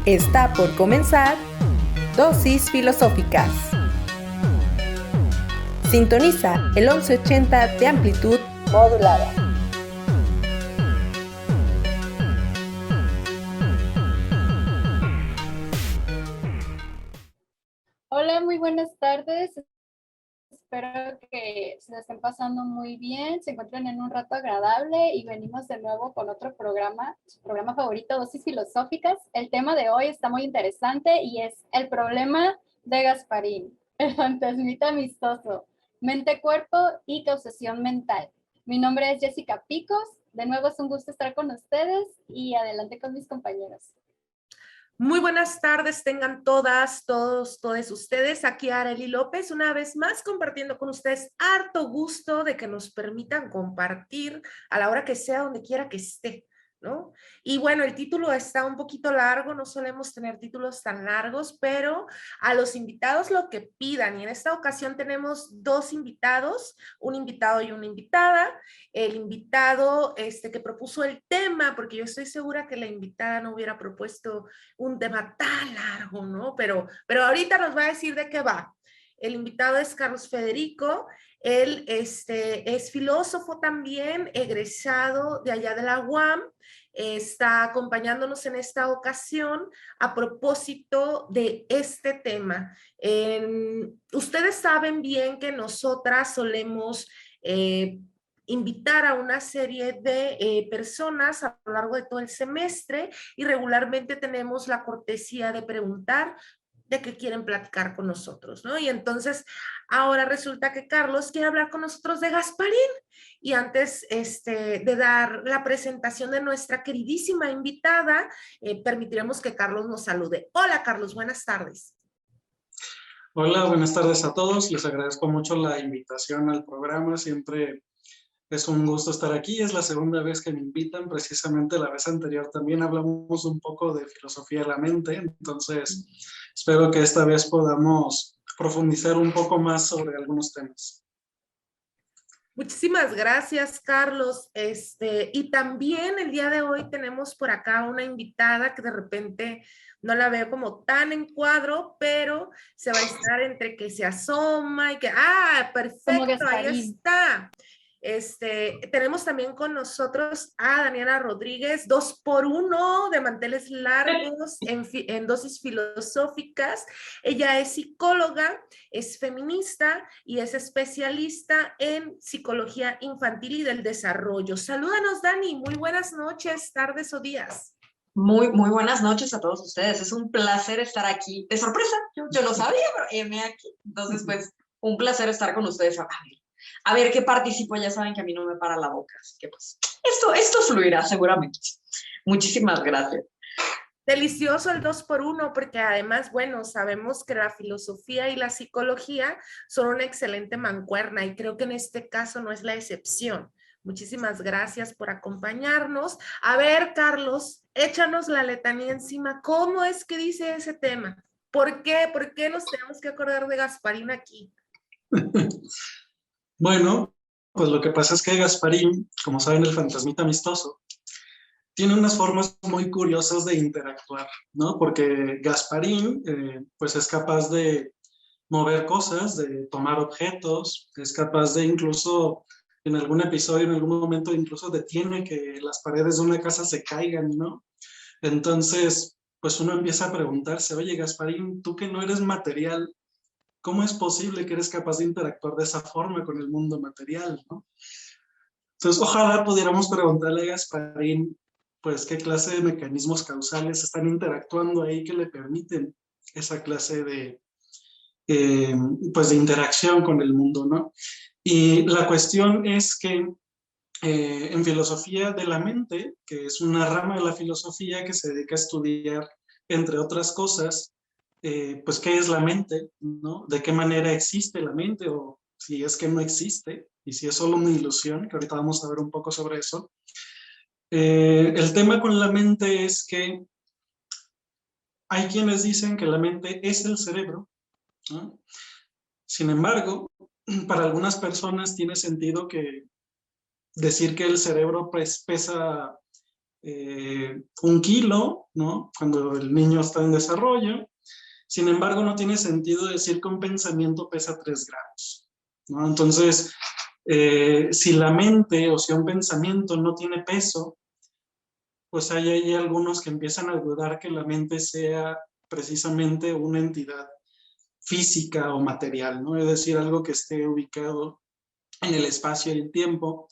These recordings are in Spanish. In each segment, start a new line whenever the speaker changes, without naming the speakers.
Está por comenzar Dosis Filosóficas. Sintoniza el 1180 de amplitud modulada.
Hola, muy buenas tardes. Espero que se la estén pasando muy bien, se encuentren en un rato agradable y venimos de nuevo con otro programa, su programa favorito, Dosis Filosóficas. El tema de hoy está muy interesante y es el problema de Gasparín, el fantasmita amistoso, mente-cuerpo y causación mental. Mi nombre es Jessica Picos, de nuevo es un gusto estar con ustedes y adelante con mis compañeros.
Muy buenas tardes, tengan todas, todos ustedes. Aquí Arely López, una vez más compartiendo con ustedes. Harto gusto de que nos permitan compartir a la hora que sea, donde quiera que esté, ¿no? Y bueno, el título está un poquito largo, no solemos tener títulos tan largos, pero a los invitados lo que pidan. Y en esta ocasión tenemos dos invitados, un invitado y una invitada. El invitado que propuso el tema, porque yo estoy segura que la invitada no hubiera propuesto un tema tan largo, ¿no? Pero ahorita nos va a decir de qué va. El invitado es Carlos Federico. Él es filósofo también, egresado de allá de la UAM. Está acompañándonos en esta ocasión a propósito de este tema. Ustedes saben bien que nosotras solemos invitar a una serie de personas a lo largo de todo el semestre y regularmente tenemos la cortesía de preguntar de qué quieren platicar con nosotros, ¿no? Y entonces ahora resulta que Carlos quiere hablar con nosotros de Gasparín. Y antes de dar la presentación de nuestra queridísima invitada, permitiremos que Carlos nos salude. Hola Carlos, buenas tardes.
Hola, buenas tardes a todos. Les agradezco mucho la invitación al programa. Siempre es un gusto estar aquí. Es la segunda vez que me invitan. Precisamente la vez anterior también hablamos un poco de filosofía de la mente. Entonces, espero que esta vez podamos profundizar un poco más sobre algunos temas.
Muchísimas gracias, Carlos. Y también el día de hoy tenemos por acá una invitada que de repente no la veo como tan en cuadro, pero se va a estar entre que se asoma y que, perfecto, ahí está. Tenemos también con nosotros a Daniela Rodríguez, 2x1 de manteles largos en dosis filosóficas. Ella es psicóloga, es feminista y es especialista en psicología infantil y del desarrollo. Salúdanos, Dani, muy buenas noches, tardes o días.
Muy buenas noches a todos ustedes. Es un placer estar aquí. De sorpresa, yo lo sabía, pero heme aquí. Entonces, pues, un placer estar con ustedes. A ver qué participo. Ya saben que a mí no me para la boca. Así que, pues, esto fluirá seguramente. Muchísimas gracias.
Delicioso el 2x1, porque además, bueno, sabemos que la filosofía y la psicología son una excelente mancuerna y creo que en este caso no es la excepción. Muchísimas gracias por acompañarnos. A ver, Carlos, échanos la letanía encima. ¿Cómo es que dice ese tema? ¿Por qué? ¿Por qué nos tenemos que acordar de Gasparín aquí?
Bueno, pues lo que pasa es que Gasparín, como saben, el fantasmita amistoso, tiene unas formas muy curiosas de interactuar, ¿no? Porque Gasparín, pues es capaz de mover cosas, de tomar objetos, es capaz de incluso, en algún episodio, en algún momento, incluso detiene que las paredes de una casa se caigan, ¿no? Entonces, pues uno empieza a preguntarse, oye, Gasparín, tú que no eres material, ¿cómo es posible que eres capaz de interactuar de esa forma con el mundo material, ¿no? Entonces, ojalá pudiéramos preguntarle a Gasparín, pues, qué clase de mecanismos causales están interactuando ahí que le permiten esa clase de, pues, de interacción con el mundo, ¿no? Y la cuestión es que en filosofía de la mente, que es una rama de la filosofía que se dedica a estudiar, entre otras cosas, pues, ¿qué es la mente, no? ¿De qué manera existe la mente o si es que no existe? Y si es solo una ilusión, que ahorita vamos a ver un poco sobre eso. El tema con la mente es que hay quienes dicen que la mente es el cerebro, ¿no? Sin embargo, para algunas personas tiene sentido que decir que el cerebro pues, pesa 1 kilo, ¿no? Cuando el niño está en desarrollo. Sin embargo, no tiene sentido decir que un pensamiento pesa 3 gramos, ¿no? Entonces, si la mente o si un pensamiento no tiene peso, pues hay algunos que empiezan a dudar que la mente sea precisamente una entidad física o material, ¿no? Es decir, algo que esté ubicado en el espacio y el tiempo.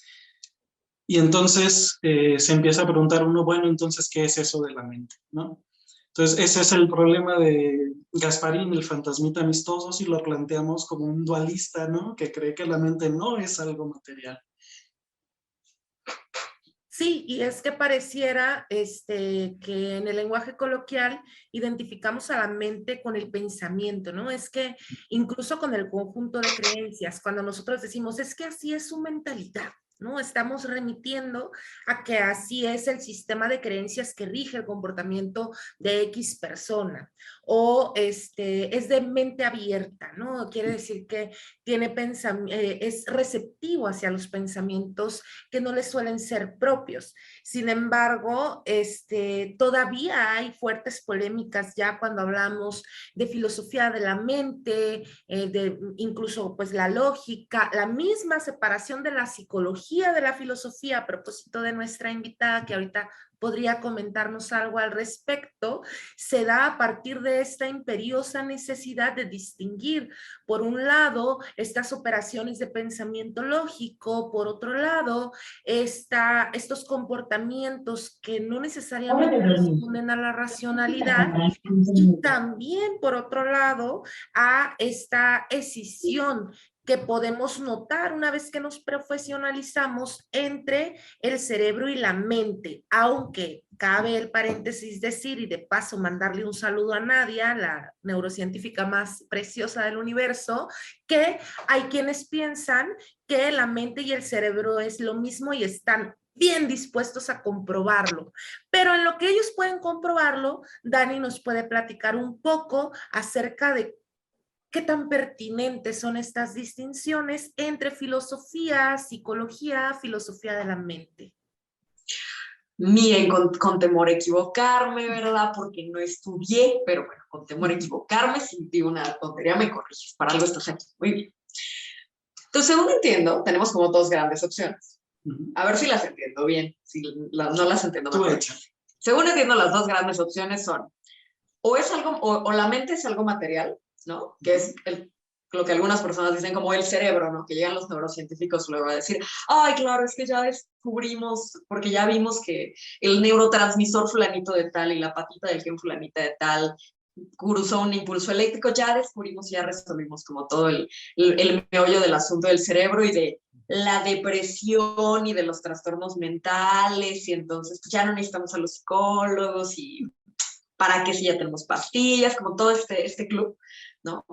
Y entonces se empieza a preguntar uno, bueno, entonces, ¿qué es eso de la mente, ¿no? Entonces, ese es el problema de Gasparín, el fantasmita amistoso, si lo planteamos como un dualista, ¿no? Que cree que la mente no es algo material.
Sí, y es que pareciera que en el lenguaje coloquial identificamos a la mente con el pensamiento, ¿no? Es que incluso con el conjunto de creencias, cuando nosotros decimos, es que así es su mentalidad, ¿no? Estamos remitiendo a que así es el sistema de creencias que rige el comportamiento de X persona. O es de mente abierta, ¿no? Quiere decir que tiene es receptivo hacia los pensamientos que no les suelen ser propios. Sin embargo, todavía hay fuertes polémicas ya cuando hablamos de filosofía de la mente, incluso pues la lógica, la misma separación de la psicología de la filosofía, a propósito de nuestra invitada que ahorita podría comentarnos algo al respecto, se da a partir de esta imperiosa necesidad de distinguir, por un lado, estas operaciones de pensamiento lógico, por otro lado, estos comportamientos que no necesariamente responden a la racionalidad, y también, por otro lado, a esta escisión que podemos notar una vez que nos profesionalizamos entre el cerebro y la mente, aunque cabe el paréntesis decir, y de paso mandarle un saludo a Nadia, la neurocientífica más preciosa del universo, que hay quienes piensan que la mente y el cerebro es lo mismo y están bien dispuestos a comprobarlo. Pero en lo que ellos pueden comprobarlo, Dani nos puede platicar un poco acerca de qué tan pertinentes son estas distinciones entre filosofía, psicología, filosofía de la mente.
Miren, con temor a equivocarme, ¿verdad? Porque no estudié, pero bueno, con temor a equivocarme, si digo una tontería, me corriges. Para algo estás aquí. Muy bien. Entonces, según entiendo, tenemos como 2 grandes opciones. A ver si las entiendo bien. Si no las entiendo mejor. Según entiendo, las 2 grandes opciones son, o es algo, o la mente es algo material, ¿no? Que es lo que algunas personas dicen como el cerebro, ¿no? Que llegan los neurocientíficos luego a decir, ay, claro, es que ya descubrimos, porque ya vimos que el neurotransmisor fulanito de tal y la patita del gen fulanita de tal cruzó un impulso eléctrico, ya descubrimos, ya resolvimos como todo el meollo del asunto del cerebro y de la depresión y de los trastornos mentales, y entonces pues, ya no necesitamos a los psicólogos y para qué si ya tenemos pastillas, como todo este club, ¿no?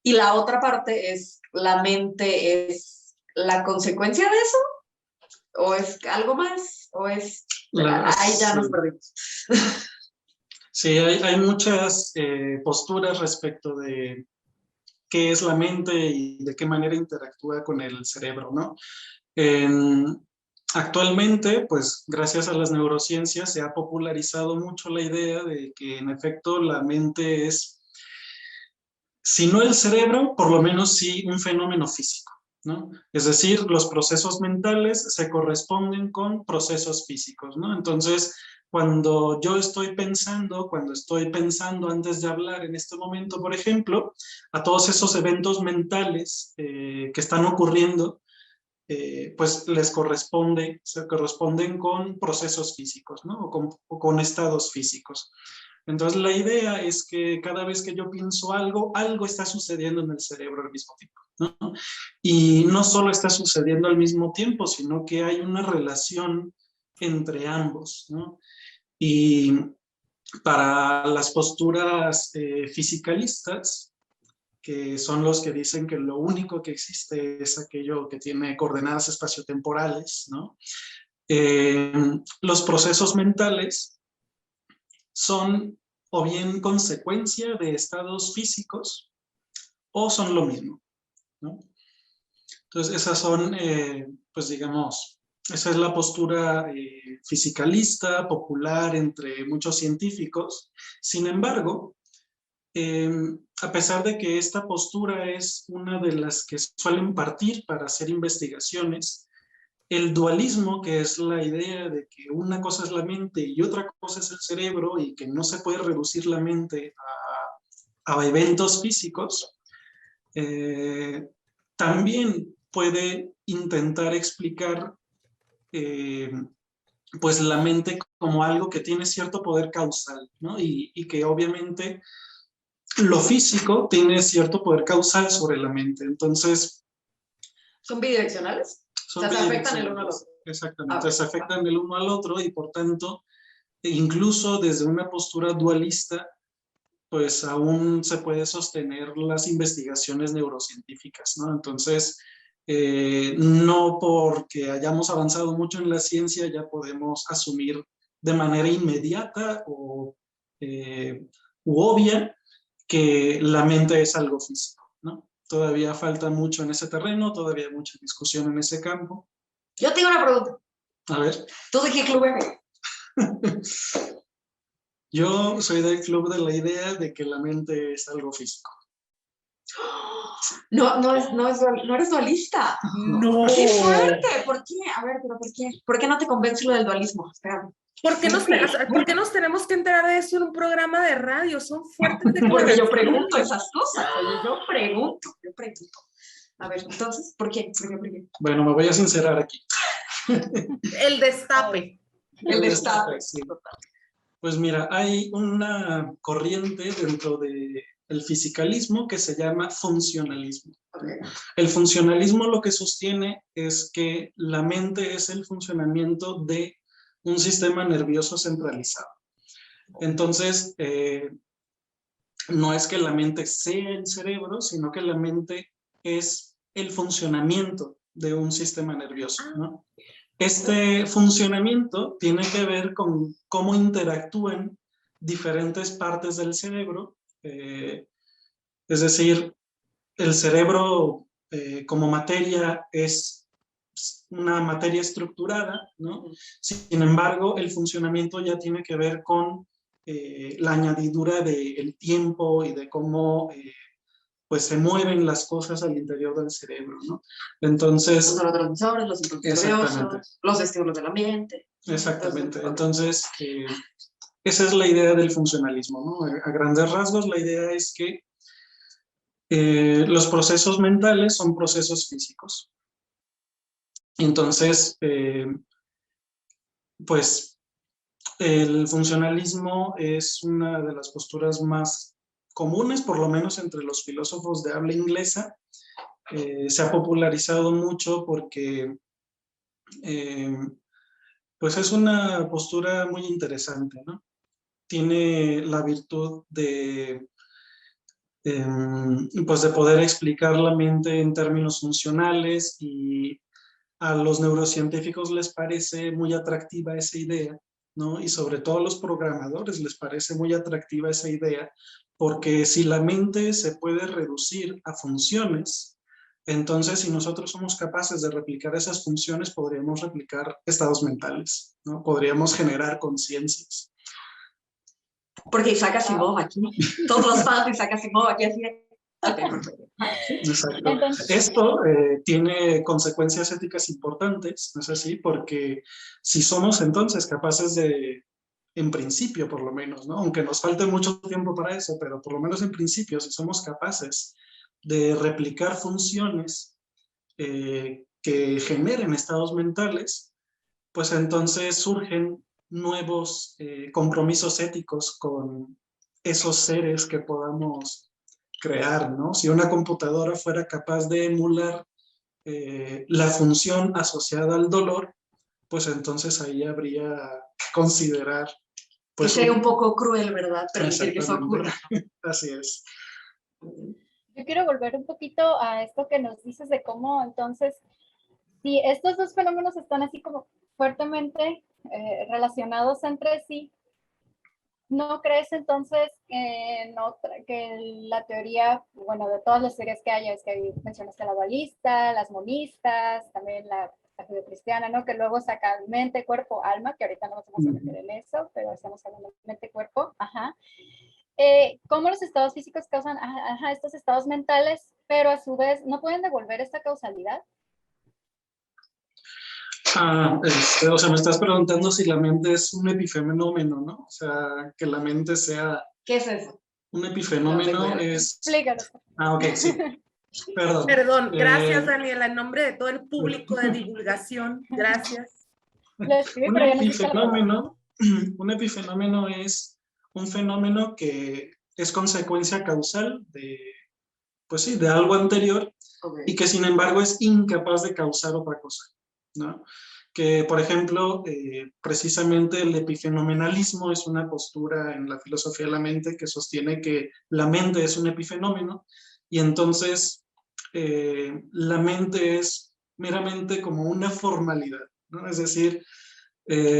Y la otra parte es, ¿la mente es la consecuencia de eso? ¿O es algo más? ¿O es...? Ahí ya nos perdimos.
Sí, hay muchas posturas respecto de qué es la mente y de qué manera interactúa con el cerebro, ¿no? Actualmente, pues gracias a las neurociencias se ha popularizado mucho la idea de que en efecto la mente es, si no el cerebro, por lo menos sí un fenómeno físico, ¿no? Es decir, los procesos mentales se corresponden con procesos físicos, ¿no? Entonces, cuando estoy pensando antes de hablar en este momento, por ejemplo, a todos esos eventos mentales que están ocurriendo, pues se corresponden con procesos físicos, ¿no? O con estados físicos. Entonces la idea es que cada vez que yo pienso algo está sucediendo en el cerebro al mismo tiempo, ¿no? Y no solo está sucediendo al mismo tiempo, sino que hay una relación entre ambos, ¿no? Y para las posturas fisicalistas, que son los que dicen que lo único que existe es aquello que tiene coordenadas espaciotemporales, ¿no? Los procesos mentales son o bien consecuencia de estados físicos o son lo mismo, ¿no? Entonces esas son, pues digamos, Esa es la postura fisicalista, popular entre muchos científicos. Sin embargo, a pesar de que esta postura es una de las que suelen partir para hacer investigaciones, el dualismo, que es la idea de que una cosa es la mente y otra cosa es el cerebro y que no se puede reducir la mente a eventos físicos, también puede intentar explicar pues la mente como algo que tiene cierto poder causal, ¿no? Y que obviamente lo físico tiene cierto poder causal sobre la mente. Entonces,
¿Son bidireccionales? O sea, se afectan el uno al otro.
Exactamente, se afectan el uno al otro y por tanto, incluso desde una postura dualista, pues aún se puede sostener las investigaciones neurocientíficas, ¿no? Entonces, no porque hayamos avanzado mucho en la ciencia ya podemos asumir de manera inmediata u obvia que la mente es algo físico, ¿no? Todavía falta mucho en ese terreno, todavía hay mucha discusión en ese campo.
Yo tengo una pregunta.
A ver.
¿Tú de qué club eres?
Yo soy del club de la idea de que la mente es algo físico.
No eres dualista.
No.
¡Qué fuerte! ¿Por qué? A ver, pero ¿por qué? ¿Por qué no te convence lo del dualismo? Espérame.
¿Por qué nos tenemos que enterar de eso en un programa de radio? Son fuertes
Porque
declaraciones.
yo pregunto esas cosas. Oye, yo pregunto. A ver, entonces, ¿por qué?
Bueno, me voy a sincerar aquí.
El destape.
El destape.
Sí. Pues mira, hay una corriente dentro del fisicalismo que se llama funcionalismo.
Okay.
El funcionalismo lo que sostiene es que la mente es el funcionamiento de un sistema nervioso centralizado. Entonces, no es que la mente sea el cerebro, sino que la mente es el funcionamiento de un sistema nervioso, ¿no? Este funcionamiento tiene que ver con cómo interactúan diferentes partes del cerebro, es decir, el cerebro como materia es una materia estructurada, ¿no? Sin embargo, el funcionamiento ya tiene que ver con la añadidura del tiempo y de cómo pues se mueven las cosas al interior del cerebro, ¿no? Entonces...
Los neurotransmisores, los impulsos nerviosos, los estímulos del ambiente.
Exactamente. Entonces, esa es la idea del funcionalismo, ¿no? A grandes rasgos, la idea es que los procesos mentales son procesos físicos. Entonces, pues, el funcionalismo es una de las posturas más comunes, por lo menos entre los filósofos de habla inglesa. Se ha popularizado mucho porque pues es una postura muy interesante, ¿no? Tiene la virtud pues de poder explicar la mente en términos funcionales y a los neurocientíficos les parece muy atractiva esa idea, ¿no? Y sobre todo a los programadores les parece muy atractiva esa idea, porque si la mente se puede reducir a funciones, entonces si nosotros somos capaces de replicar esas funciones, podríamos replicar estados mentales, ¿no? Podríamos generar conciencias.
Porque Isaac Asimov aquí, todos los fans de Isaac Asimov aquí así de...
Exacto.
Entonces,
Esto tiene consecuencias éticas importantes, ¿no es así? Porque si somos entonces capaces de, en principio por lo menos, ¿no? Aunque nos falte mucho tiempo para eso, pero por lo menos en principio, si somos capaces de replicar funciones que generen estados mentales, pues entonces surgen nuevos compromisos éticos con esos seres que podamos crear, ¿no? Si una computadora fuera capaz de emular la función asociada al dolor, pues entonces ahí habría que considerar... Pues,
que sería un poco cruel, ¿verdad? Permitir que eso ocurra.
Así es.
yo quiero volver un poquito a esto que nos dices de cómo entonces, si estos dos fenómenos están así como fuertemente relacionados entre sí, ¿no crees entonces que la teoría, bueno, de todas las teorías que hay, es que mencionaste la dualista, las monistas, también la la judeocristiana, ¿no? Que luego saca mente, cuerpo, alma, que ahorita no nos vamos a meter en eso, pero estamos hablando de mente, cuerpo, ajá. Cómo los estados físicos causan estos estados mentales, pero a su vez no pueden devolver esta causalidad.
O sea, me estás preguntando si la mente es un epifenómeno, ¿no? O sea, que la mente sea...
¿Qué es eso?
Un epifenómeno es...
Explícanos.
Ok, sí. Perdón.
Perdón, gracias Daniela, en nombre de todo el público de divulgación, gracias.
Lo escribí,
Un
pero ya no existe la palabra.
un epifenómeno es un fenómeno que es consecuencia causal de, pues sí, de algo anterior y que sin embargo es incapaz de causar otra cosa, ¿no? Que, por ejemplo, precisamente el epifenomenalismo es una postura en la filosofía de la mente que sostiene que la mente es un epifenómeno y entonces la mente es meramente como una formalidad, ¿no? Es decir,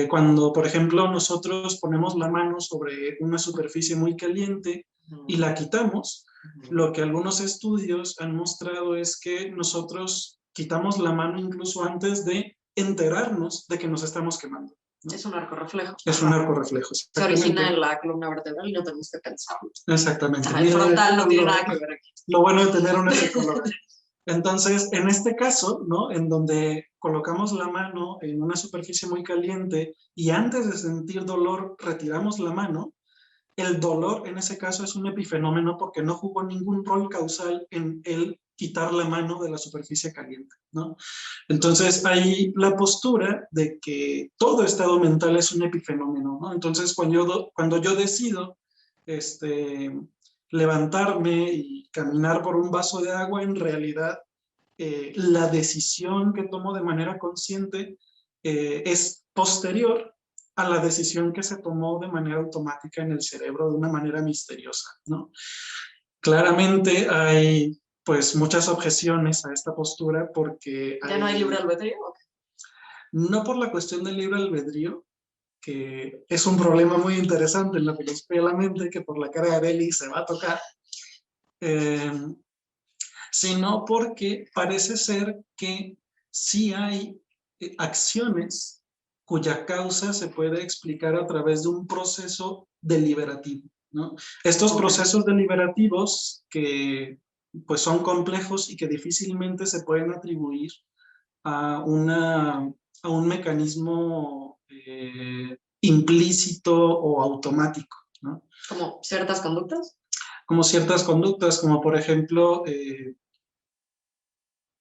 cuando, por ejemplo, nosotros ponemos la mano sobre una superficie muy caliente y la quitamos, lo que algunos estudios han mostrado es que nosotros quitamos la mano incluso antes de enterarnos de que nos estamos quemando, ¿no?
Es un arco reflejo.
Es un arco reflejo.
Se origina en la columna vertebral y no tenemos que pensarlo.
Exactamente.
El frontal no tiene nada que ver aquí.
Lo bueno de tener un ecólogo. Entonces, en este caso, ¿no? En donde colocamos la mano en una superficie muy caliente y antes de sentir dolor retiramos la mano, el dolor en ese caso es un epifenómeno porque no jugó ningún rol causal en el quitar la mano de la superficie caliente, ¿no? Entonces, hay la postura de que todo estado mental es un epifenómeno, ¿no? Entonces, cuando yo decido levantarme y caminar por un vaso de agua, en realidad la decisión que tomo de manera consciente es posterior a la decisión que se tomó de manera automática en el cerebro de una manera misteriosa, ¿no? Claramente hay pues muchas objeciones a esta postura porque...
¿Ya no hay libre albedrío?
No por la cuestión del libre albedrío, que es un problema muy interesante en la filosofía de la mente, que por la cara de Arely se va a tocar, sino porque parece ser que sí hay acciones cuya causa se puede explicar a través de un proceso deliberativo, ¿no? Estos procesos deliberativos que pues son complejos y que difícilmente se pueden atribuir a un mecanismo implícito o automático, ¿no?
¿Como ciertas conductas?
Como ciertas conductas, como por ejemplo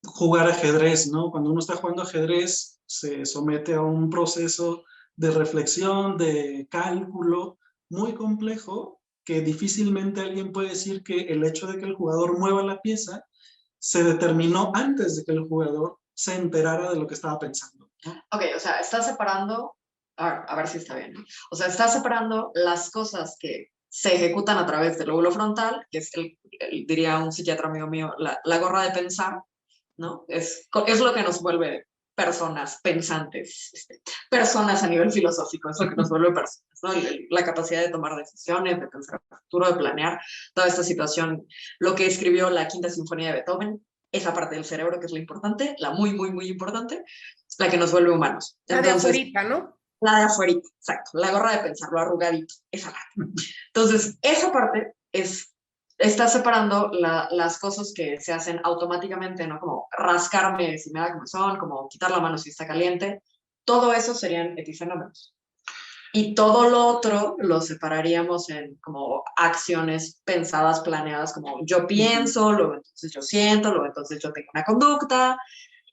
jugar ajedrez, ¿no? Cuando uno está jugando ajedrez se somete a un proceso de reflexión, de cálculo muy complejo, que difícilmente alguien puede decir que el hecho de que el jugador mueva la pieza se determinó antes de que el jugador se enterara de lo que estaba pensando.
Ok, o sea, está separando, a ver si está bien, ¿no? O sea, está separando las cosas que se ejecutan a través del lóbulo frontal, que es, diría un psiquiatra amigo mío, la gorra de pensar, ¿no? Es lo que nos vuelve personas pensantes, personas a nivel filosófico, es lo que nos vuelve personas, ¿no? La capacidad de tomar decisiones, de pensar en el futuro, de planear toda esta situación. Lo que escribió la Quinta Sinfonía de Beethoven, esa parte del cerebro que es la importante, la muy, muy, muy importante, la que nos vuelve humanos.
Entonces, la de afuerita, ¿no?
La de afuerita, exacto. La gorra de pensar, lo arrugadito, esa parte. Entonces, esa parte está separando las cosas que se hacen automáticamente, ¿no? Como rascarme si me da comezón, como quitar la mano si está caliente. Todo eso serían epifenómenos. Y todo lo otro lo separaríamos en como acciones pensadas, planeadas, como yo pienso, luego entonces yo siento, luego entonces yo tengo una conducta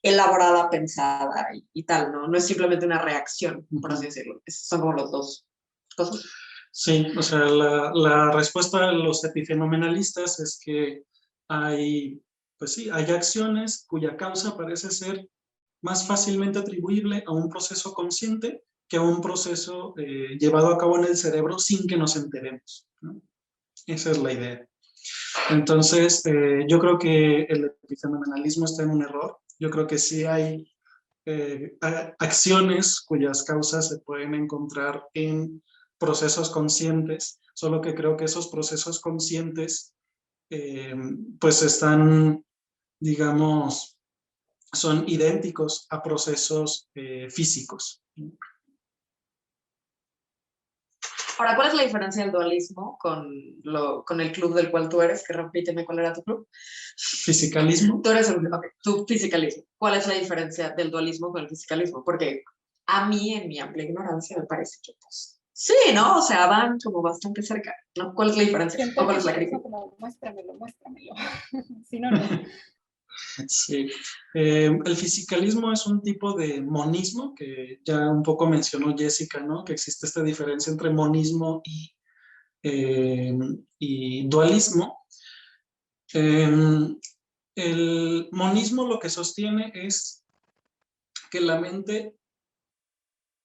elaborada, pensada y tal, ¿no? No es simplemente una reacción, por así decirlo. Son como los dos cosas.
Sí, o sea, la respuesta de los epifenomenalistas es que hay, pues sí, hay acciones cuya causa parece ser más fácilmente atribuible a un proceso consciente que a un proceso llevado a cabo en el cerebro sin que nos enteremos, ¿no? Esa es la idea. Entonces, yo creo que el epifenomenalismo está en un error. Yo creo que sí hay acciones cuyas causas se pueden encontrar en procesos conscientes, solo que creo que esos procesos conscientes pues están, digamos, son idénticos a procesos físicos.
Ahora, ¿cuál es la diferencia del dualismo con el club del cual tú eres? Que repíteme, ¿cuál era tu club?
Fisicalismo.
Tú eres tu fisicalismo. ¿Cuál es la diferencia del dualismo con el fisicalismo? Porque a mí, en mi amplia ignorancia, me parece que pues, sí, ¿no? O sea, van como bastante cerca, ¿no? ¿Cuál es la diferencia?
Siento
¿O cuál
que
es la
por eso
crítica?
como muéstramelo, muéstramelo. Si no, no.
Sí. El fisicalismo es un tipo de monismo que ya un poco mencionó Jessica, ¿no? Que existe esta diferencia entre monismo y dualismo. El monismo lo que sostiene es que la mente,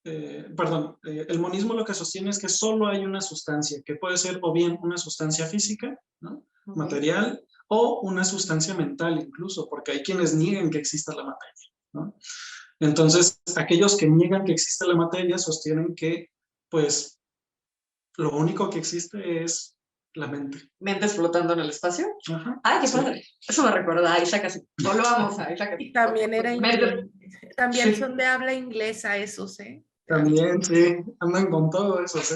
el monismo lo que sostiene es que solo hay una sustancia, que puede ser o bien una sustancia física, ¿no? Material, o una sustancia mental incluso, porque hay quienes niegan que exista la materia, ¿no? Entonces, aquellos que niegan que existe la materia sostienen que, pues, lo único que existe es la mente.
¿Mentes flotando en el espacio?
Ajá,
¡Ay, qué
sí.
padre! Eso me recuerda a Isaac Asimov. Volvamos a Isaac Asimov.
Y también era
Mentes-
inglés. También
Sí.
son de habla inglesa esos, ¿eh?
También, sí, andan con todo eso, ¿sí?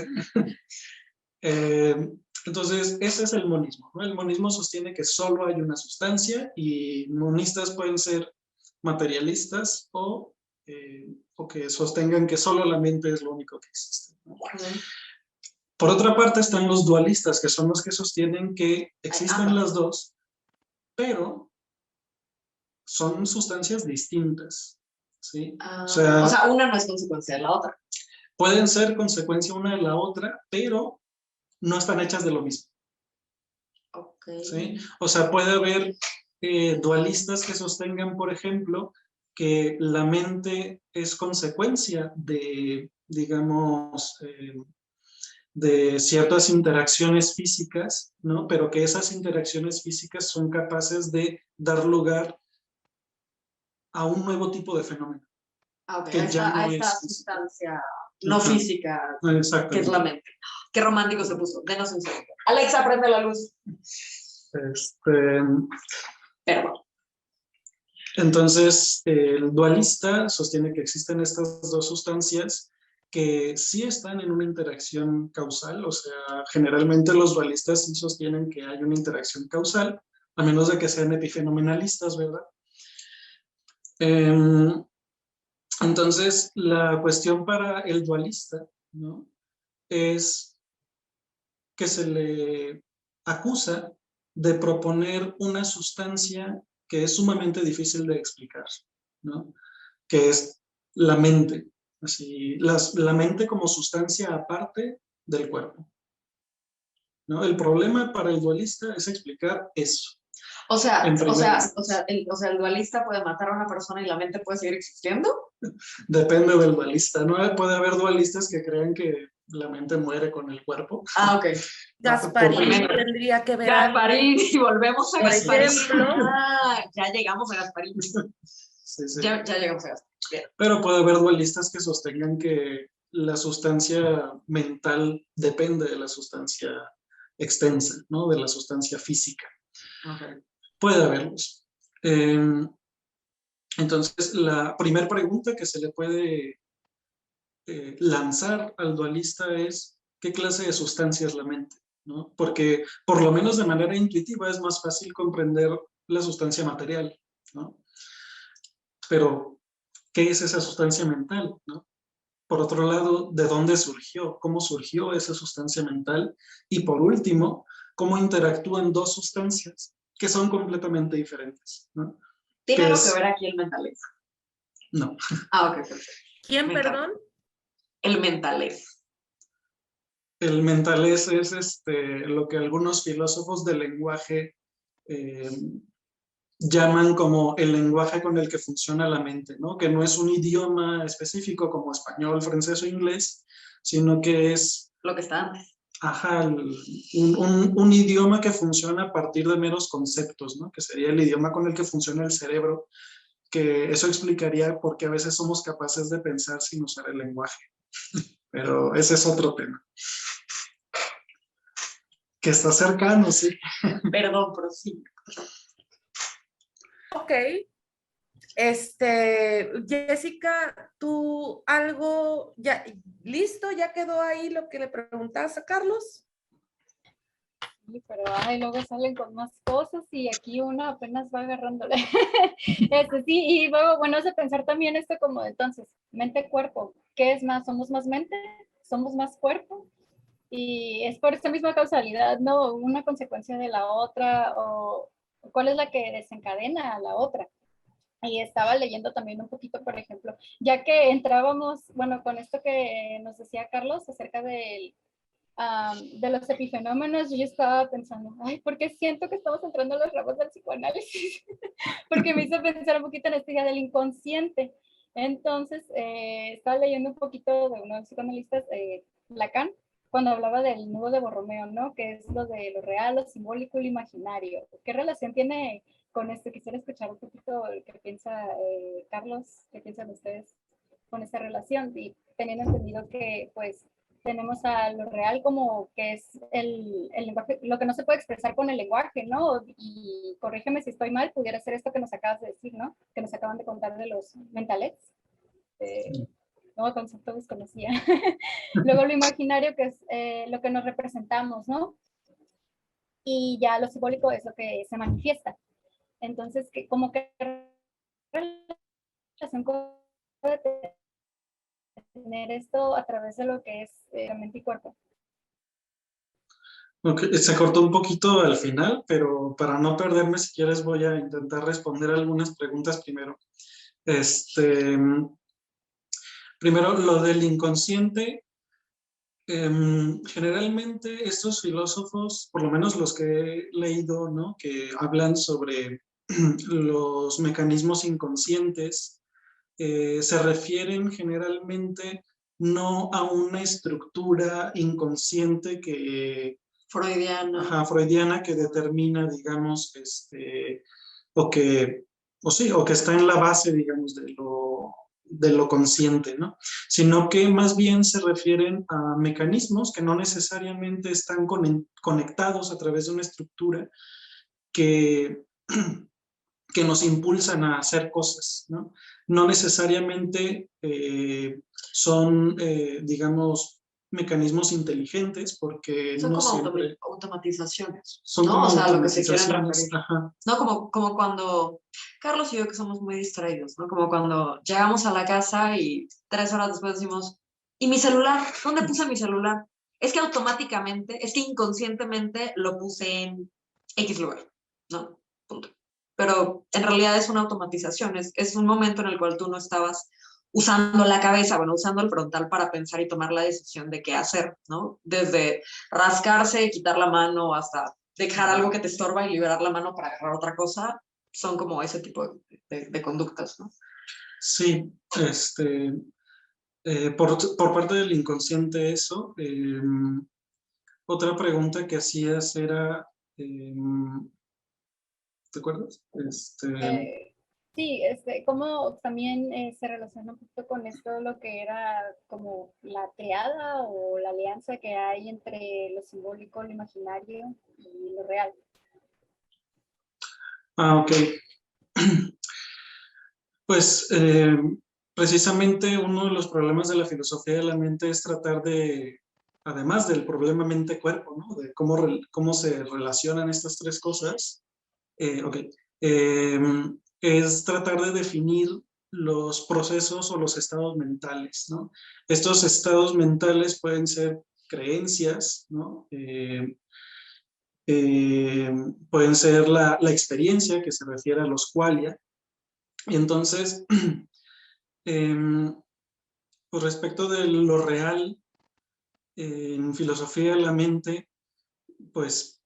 Entonces, ese es el monismo, ¿no? El monismo sostiene que solo hay una sustancia y monistas pueden ser materialistas o que sostengan que solo la mente es lo único que existe, ¿no? Por otra parte están los dualistas, que son los que sostienen que existen las dos, pero son sustancias distintas, ¿sí?
O sea, una no es consecuencia de la otra.
Pueden ser consecuencia una de la otra, pero no están hechas de lo mismo.
Okay.
¿Sí? O sea, puede haber dualistas que sostengan, por ejemplo, que la mente es consecuencia de, digamos, de ciertas interacciones físicas, ¿no? Pero que esas interacciones físicas son capaces de dar lugar a un nuevo tipo de fenómeno.
Okay.
Que ya no
esta
es
sustancia no física, que es la mente. Qué romántico se puso. Denos un segundo. Alexa, prende la luz. Perdón.
Entonces, el dualista sostiene que existen estas dos sustancias que sí están en una interacción causal, o sea, generalmente los dualistas sí sostienen que hay una interacción causal, a menos de que sean epifenomenalistas, ¿verdad? Entonces, la cuestión para el dualista, ¿no? Es que se le acusa de proponer una sustancia que es sumamente difícil de explicar, ¿no? Que es la mente, así, la mente como sustancia aparte del cuerpo, ¿no? El problema para el dualista es explicar eso.
O sea, el dualista puede matar a una persona y la mente puede seguir existiendo.
Depende del dualista, ¿no? Puede haber dualistas que crean que la mente muere con el cuerpo.
Ah, ok.
Gasparín tendría que ver
Gasparín, y volvemos a
por
Gasparín.
ejemplo.
Ya llegamos a Gasparín.
Sí, sí.
Ya llegamos a Gasparín.
Pero puede haber dualistas que sostengan que la sustancia mental depende de la sustancia extensa, ¿no? De la sustancia física.
Okay.
Puede haberlos. Entonces, la primera pregunta que se le puede lanzar al dualista es ¿qué clase de sustancia es la mente? ¿No? Porque por lo menos de manera intuitiva es más fácil comprender la sustancia material, ¿no? Pero, ¿qué es esa sustancia mental? ¿No? Por otro lado, ¿de dónde surgió? ¿Cómo surgió esa sustancia mental? Y por último, ¿cómo interactúan dos sustancias que son completamente diferentes? ¿No?
¿Tiene algo que ver aquí el mentalez?
No.
Ah, ok, perfecto.
¿Quién, perdón?
El mentalez.
El mentalez es lo que algunos filósofos del lenguaje llaman como el lenguaje con el que funciona la mente, ¿no? Que no es un idioma específico como español, francés o inglés, sino que es...
Lo que está antes.
Ajá, un idioma que funciona a partir de meros conceptos, ¿no? Que sería el idioma con el que funciona el cerebro, que eso explicaría por qué a veces somos capaces de pensar sin usar el lenguaje. Pero ese es otro tema. Que está cercano, sí.
Perdón, pero sí.
Ok. Jessica, ¿tú algo ya listo? ¿Ya quedó ahí lo que le preguntabas a Carlos?
Sí, pero ay, luego salen con más cosas y aquí uno apenas va agarrándole. Sí, y luego, bueno, es de pensar también esto como entonces, mente-cuerpo, ¿qué es más? ¿Somos más mente? ¿Somos más cuerpo? Y es por esa misma causalidad, ¿no? Una consecuencia de la otra, o cuál es la que desencadena a la otra. Y estaba leyendo también un poquito, por ejemplo, ya que entrábamos, bueno, con esto que nos decía Carlos acerca de los epifenómenos, yo estaba pensando, ay, ¿por qué siento que estamos entrando a los ramas del psicoanálisis? Porque me hizo pensar un poquito en esta idea del inconsciente. Entonces, estaba leyendo un poquito de uno de los psicoanalistas, Lacan, cuando hablaba del nudo de Borromeo, ¿no? Que es lo de lo real, lo simbólico y lo imaginario. ¿Qué relación tiene con esto? Quisiera escuchar un poquito qué piensa Carlos, qué piensan ustedes con esta relación, y teniendo entendido que, pues, tenemos a lo real como que es el lenguaje, lo que no se puede expresar con el lenguaje, ¿no? Y corrígeme si estoy mal, pudiera ser esto que nos acabas de decir, ¿no? Que nos acaban de contar de los mentalets. Nuevo concepto desconocía. Luego lo imaginario, que es lo que nos representamos, ¿no? Y ya lo simbólico es lo que se manifiesta. Entonces, como que relación puede tener esto a través de lo que es la mente y cuerpo.
Okay, se cortó un poquito al final, pero para no perderme, si quieres, voy a intentar responder algunas preguntas primero. Primero, lo del inconsciente. Generalmente estos filósofos, por lo menos los que he leído, ¿no? Que hablan sobre los mecanismos inconscientes, se refieren generalmente no a una estructura inconsciente freudiana que determina, digamos, o que está en la base, digamos, de lo consciente, ¿no? Sino que más bien se refieren a mecanismos que no necesariamente están conectados a través de una estructura que, que nos impulsan a hacer cosas, ¿no? No necesariamente son, digamos, mecanismos inteligentes, porque
son
no
como
siempre...
automatizaciones,
Son
¿no?
como
O sea, lo que se quieren
automatizaciones.
referir.
Ajá.
No, como cuando Carlos y yo que somos muy distraídos, ¿no? Como cuando llegamos a la casa y 3 horas después decimos, ¿y mi celular? ¿Dónde puse mi celular? Es que automáticamente, es que inconscientemente lo puse en X lugar, ¿no? Punto. Pero en realidad es una automatización, es un momento en el cual tú no estabas usando la cabeza, bueno, usando el frontal para pensar y tomar la decisión de qué hacer, ¿no? Desde rascarse, quitar la mano, hasta dejar algo que te estorba y liberar la mano para agarrar otra cosa, son como ese tipo de conductas, ¿no?
Sí, por parte del inconsciente eso. Otra pregunta que hacías era, ¿te acuerdas?
Sí, cómo también se relaciona un poquito con esto lo que era como la triada o la alianza que hay entre lo simbólico, lo imaginario y lo real.
Ok. Pues precisamente uno de los problemas de la filosofía de la mente es tratar de, además del problema mente-cuerpo, ¿no? De cómo se relacionan estas tres cosas, es tratar de definir los procesos o los estados mentales, ¿no? Estos estados mentales pueden ser creencias, ¿no? Pueden ser la experiencia, que se refiere a los qualia. Y entonces, pues respecto de lo real, en filosofía de la mente, pues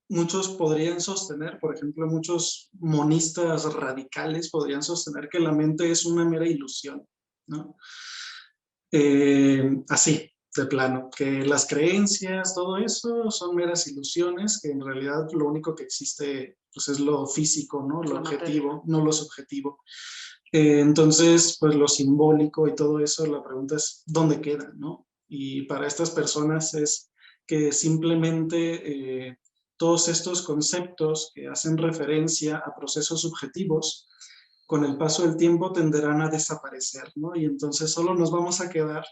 muchos podrían sostener, por ejemplo, muchos monistas radicales podrían sostener que la mente es una mera ilusión, ¿no? Así, de plano, que las creencias, todo eso son meras ilusiones, que en realidad lo único que existe pues, es lo físico, ¿no? Lo objetivo, no lo subjetivo. Entonces, pues lo simbólico y todo eso, la pregunta es, ¿dónde queda, no? Y para estas personas es que simplemente todos estos conceptos que hacen referencia a procesos subjetivos, con el paso del tiempo tenderán a desaparecer, ¿no? Y entonces solo nos vamos a quedar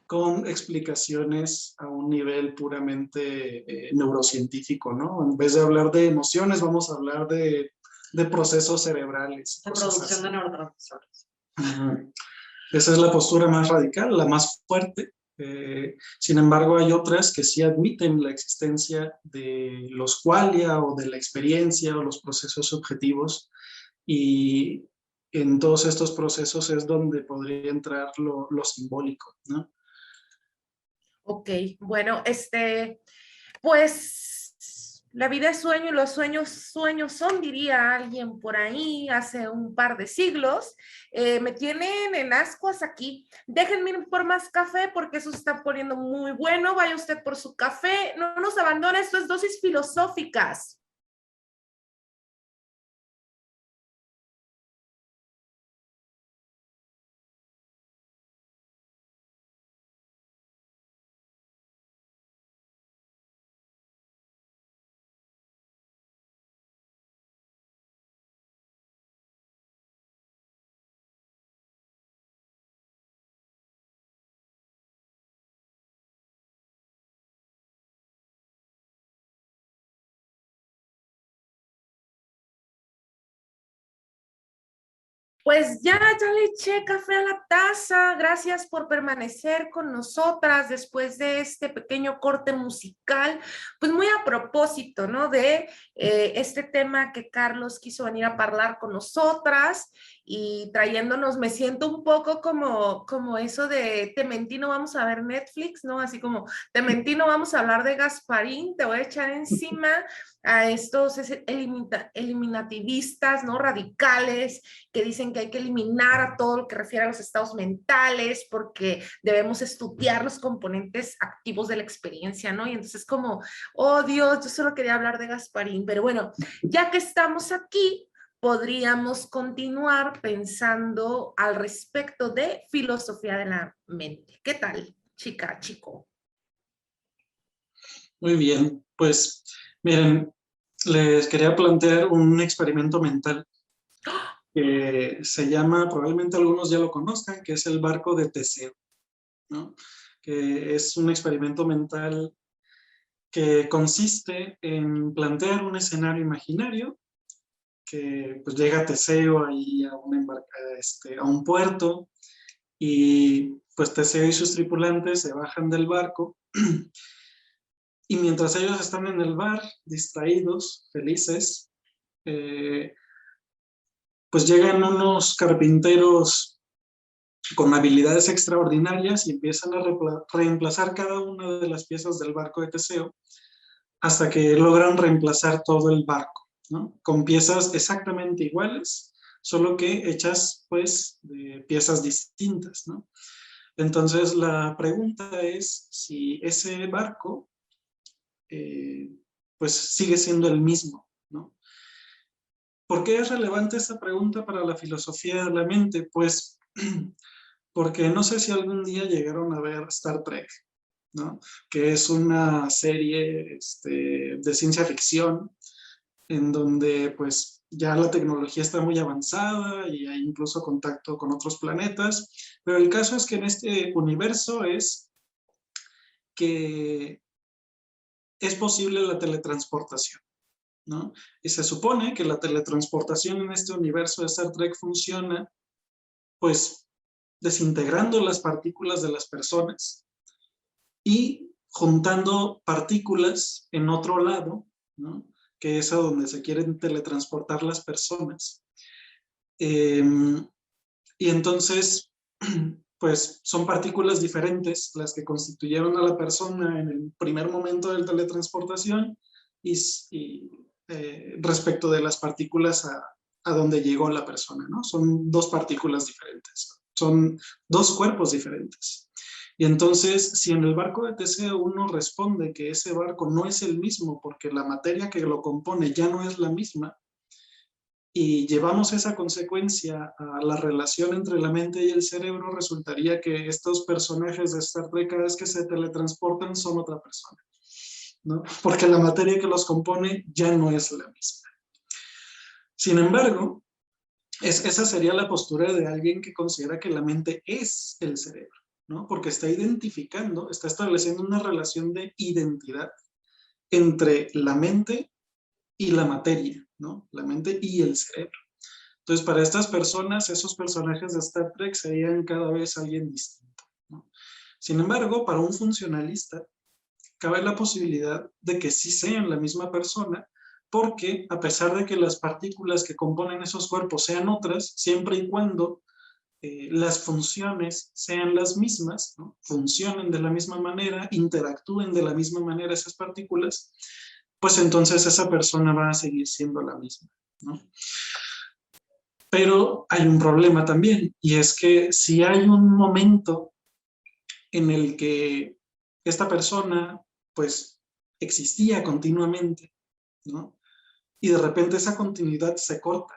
con explicaciones a un nivel puramente neurocientífico, ¿no? En vez de hablar de emociones, vamos a hablar de procesos cerebrales.
De producción de neurotransmisores.
Esa es la postura más radical, la más fuerte. Sin embargo, hay otras que sí admiten la existencia de los qualia o de la experiencia o los procesos subjetivos, y en todos estos procesos es donde podría entrar lo simbólico, ¿no?
Ok, bueno, pues la vida es sueño y los sueños son, diría alguien por ahí hace un par de siglos. Me tienen en ascuas aquí. Déjenme ir por más café porque eso se está poniendo muy bueno. Vaya usted por su café. No nos abandone, esto es Dosis Filosóficas. Pues ya le eché café a la taza. Gracias por permanecer con nosotras después de este pequeño corte musical. Pues muy a propósito, ¿no? De este tema que Carlos quiso venir a hablar con nosotras y trayéndonos, me siento un poco como eso de te mentí, no vamos a ver Netflix, ¿no? Así como te mentí, no vamos a hablar de Gasparín, te voy a echar encima a estos eliminativistas, ¿no? Radicales, que dicen que hay que eliminar a todo lo que refiere a los estados mentales porque debemos estudiar los componentes activos de la experiencia, ¿no? Y entonces como, oh Dios, yo solo quería hablar de Gasparín, pero bueno, ya que estamos aquí, podríamos continuar pensando al respecto de filosofía de la mente. ¿Qué tal, chica, chico?
Muy bien, pues miren, les quería plantear un experimento mental que se llama, probablemente algunos ya lo conozcan, que es el barco de Teseo, ¿no? Que es un experimento mental que consiste en plantear un escenario imaginario, que pues llega Teseo ahí a un puerto, y pues Teseo y sus tripulantes se bajan del barco y mientras ellos están en el bar, distraídos, felices, pues llegan unos carpinteros con habilidades extraordinarias y empiezan a reemplazar cada una de las piezas del barco de Teseo hasta que logran reemplazar todo el barco, ¿no? Con piezas exactamente iguales, solo que hechas pues de piezas distintas, ¿no? Entonces la pregunta es si ese barco pues sigue siendo el mismo, ¿no? ¿Por qué es relevante esta pregunta para la filosofía de la mente? Pues porque no sé si algún día llegaron a ver Star Trek, ¿no? Que es una serie de ciencia ficción en donde pues ya la tecnología está muy avanzada y hay incluso contacto con otros planetas, pero el caso es que en este universo es que es posible la teletransportación, ¿no? Y se supone que la teletransportación en este universo de Star Trek funciona pues desintegrando las partículas de las personas y juntando partículas en otro lado, ¿no? Que es a donde se quieren teletransportar las personas. Y entonces, pues son partículas diferentes las que constituyeron a la persona en el primer momento de teletransportación y respecto de las partículas a donde llegó la persona, ¿no? Son dos partículas diferentes, son dos cuerpos diferentes. Y entonces, si en el barco de Teseo uno responde que ese barco no es el mismo porque la materia que lo compone ya no es la misma, y llevamos esa consecuencia a la relación entre la mente y el cerebro, resultaría que estos personajes de Star Trek, cada vez que se teletransportan, son otra persona. ¿no? Porque la materia que los compone ya no es la misma. Sin embargo, esa sería la postura de alguien que considera que la mente es el cerebro, ¿no? Porque está identificando, está estableciendo una relación de identidad entre la mente y la materia, ¿no? La mente y el cerebro. Entonces, para estas personas, esos personajes de Star Trek serían cada vez alguien distinto, ¿no? Sin embargo, para un funcionalista, cabe la posibilidad de que sí sean la misma persona, porque a pesar de que las partículas que componen esos cuerpos sean otras, siempre y cuando las funciones sean las mismas, ¿no? Funcionen de la misma manera, interactúen de la misma manera esas partículas, pues entonces esa persona va a seguir siendo la misma, ¿no? Pero hay un problema también, y es que si hay un momento en el que esta persona pues existía continuamente, ¿no? Y de repente esa continuidad se corta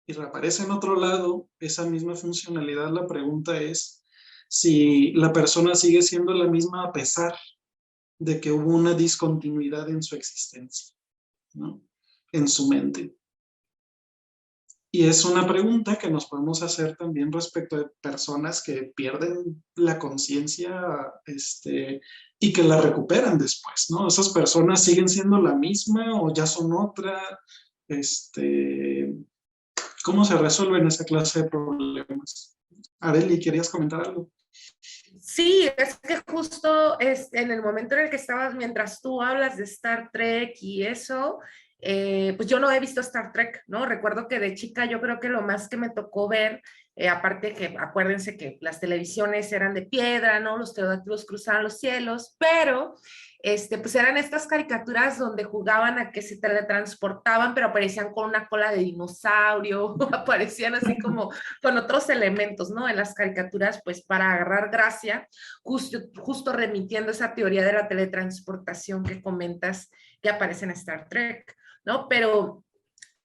y reaparece en otro lado esa misma funcionalidad, la pregunta es si la persona sigue siendo la misma a pesar de que hubo una discontinuidad en su existencia, ¿no? En su mente. Y es una pregunta que nos podemos hacer también respecto de personas que pierden la conciencia y que la recuperan después, ¿no? ¿Esas personas siguen siendo la misma o ya son otra? ¿Cómo se resuelven esa clase de problemas? Arely, ¿querías comentar algo?
Sí, es que justo en el momento en el que estabas, mientras tú hablas de Star Trek y eso, pues yo no he visto Star Trek, ¿no? Recuerdo que de chica yo creo que lo más que me tocó ver, aparte que acuérdense que las televisiones eran de piedra, ¿no? Los pterodáctilos cruzaban los cielos, pero pues eran estas caricaturas donde jugaban a que se teletransportaban, pero aparecían con una cola de dinosaurio, aparecían así como con otros elementos, ¿no? En las caricaturas, pues para agarrar gracia, justo remitiendo esa teoría de la teletransportación que comentas que aparece en Star Trek, ¿no? Pero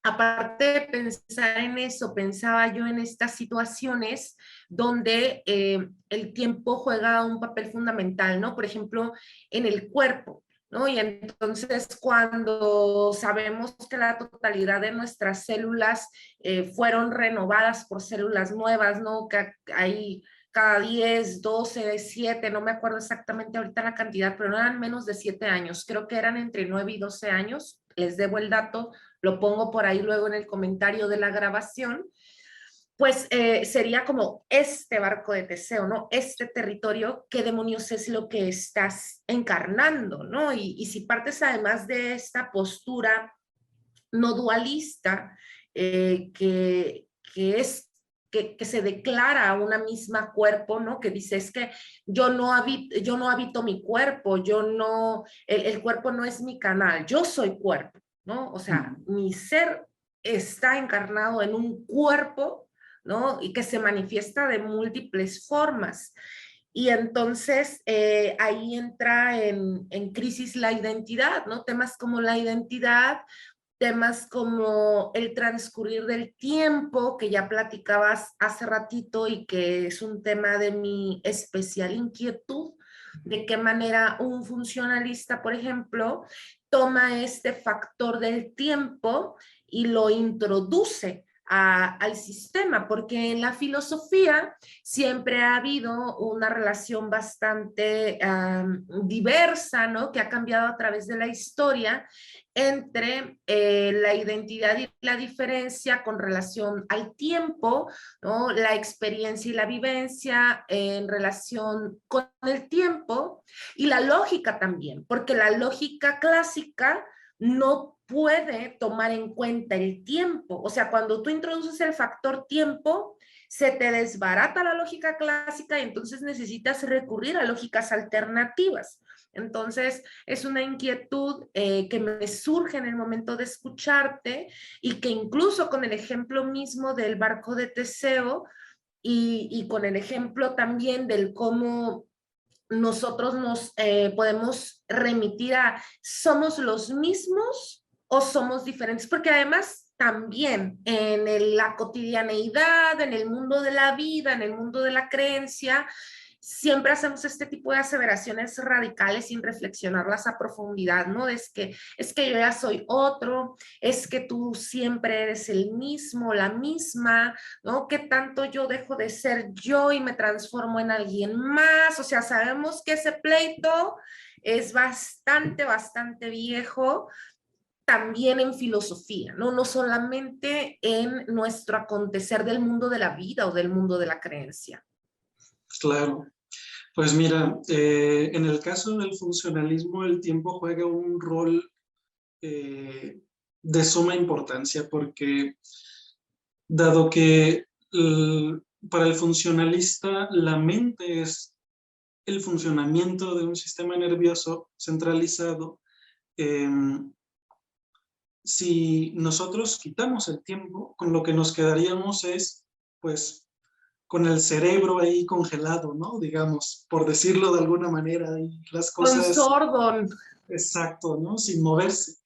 aparte de pensar en eso, pensaba yo en estas situaciones donde el tiempo juega un papel fundamental, ¿no? Por ejemplo, en el cuerpo, ¿no? Y entonces cuando sabemos que la totalidad de nuestras células fueron renovadas por células nuevas, ¿no? Que hay cada 10, 12, 7, no me acuerdo exactamente ahorita la cantidad, pero no eran menos de 7 años, creo que eran entre 9 y 12 años, les debo el dato, lo pongo por ahí luego en el comentario de la grabación, pues sería como este barco de Teseo, ¿no? Este territorio, ¿qué demonios es lo que estás encarnando, ¿no? Y si partes además de esta postura no dualista, que se declara a una misma cuerpo, ¿no? Que dice, es que yo no habito mi cuerpo, el cuerpo no es mi canal, yo soy cuerpo, ¿no? O sea, mi ser está encarnado en un cuerpo, ¿no? Y que se manifiesta de múltiples formas. Y entonces ahí entra en crisis la identidad, ¿no? Temas como la identidad, temas como el transcurrir del tiempo, que ya platicabas hace ratito y que es un tema de mi especial inquietud, de qué manera un funcionalista, por ejemplo, toma este factor del tiempo y lo introduce al sistema, porque en la filosofía siempre ha habido una relación bastante diversa, ¿no? Que ha cambiado a través de la historia entre la identidad y la diferencia con relación al tiempo, ¿no? La experiencia y la vivencia en relación con el tiempo y la lógica también, porque la lógica clásica no puede tomar en cuenta el tiempo. O sea, cuando tú introduces el factor tiempo, se te desbarata la lógica clásica y entonces necesitas recurrir a lógicas alternativas. Entonces, es una inquietud que me surge en el momento de escucharte y que incluso con el ejemplo mismo del barco de Teseo y con el ejemplo también del cómo nosotros nos podemos remitir a somos los mismos o somos diferentes, porque además también en la cotidianeidad, en el mundo de la vida, en el mundo de la creencia, siempre hacemos este tipo de aseveraciones radicales sin reflexionarlas a profundidad, ¿no? Es que yo ya soy otro, es que tú siempre eres el mismo, la misma, ¿no? ¿Qué tanto yo dejo de ser yo y me transformo en alguien más? O sea, sabemos que ese pleito es bastante viejo, también en filosofía, ¿no? No solamente en nuestro acontecer del mundo de la vida o del mundo de la creencia.
Claro. Pues mira, en el caso del funcionalismo, el tiempo juega un rol de suma importancia porque dado que para el funcionalista la mente es el funcionamiento de un sistema nervioso centralizado, si nosotros quitamos el tiempo, con lo que nos quedaríamos es, pues, con el cerebro ahí congelado, ¿no? Digamos, por decirlo de alguna manera, y las
Con
cosas...
Sordon.
Exacto, ¿no? Sin moverse.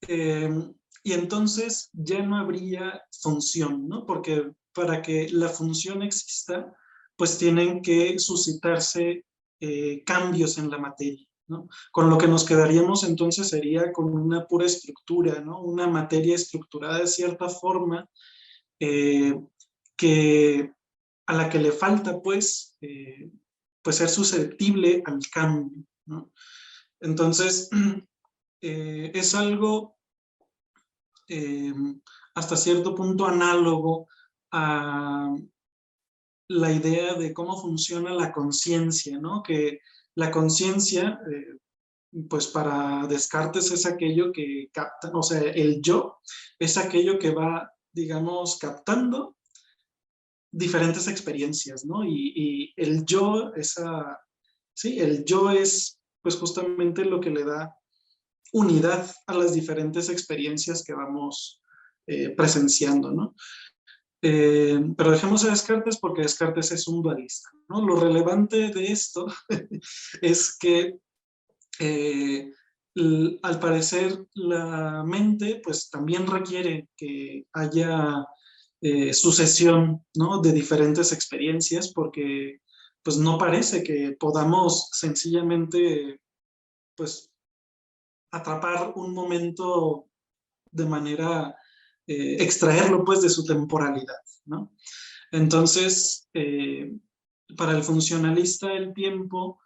Y entonces ya no habría función, ¿no? Porque para que la función exista, pues tienen que suscitarse cambios en la materia, ¿no? Con lo que nos quedaríamos entonces sería con una pura estructura, ¿no? Una materia estructurada de cierta forma que a la que le falta, pues ser susceptible al cambio, ¿no? Entonces, es algo hasta cierto punto análogo a la idea de cómo funciona la conciencia, ¿no? Que la conciencia, pues para Descartes es aquello que capta, o sea, el yo es aquello que va, digamos, captando diferentes experiencias, ¿no? Y el yo, sí, el yo es pues justamente lo que le da unidad a las diferentes experiencias que vamos presenciando, ¿no? Pero dejemos a Descartes porque Descartes es un dualista, ¿no? Lo relevante de esto es que al parecer la mente pues también requiere que haya sucesión, ¿no? De diferentes experiencias porque pues no parece que podamos sencillamente pues atrapar un momento de manera, extraerlo pues de su temporalidad, ¿no? Entonces, para el funcionalista el tiempo,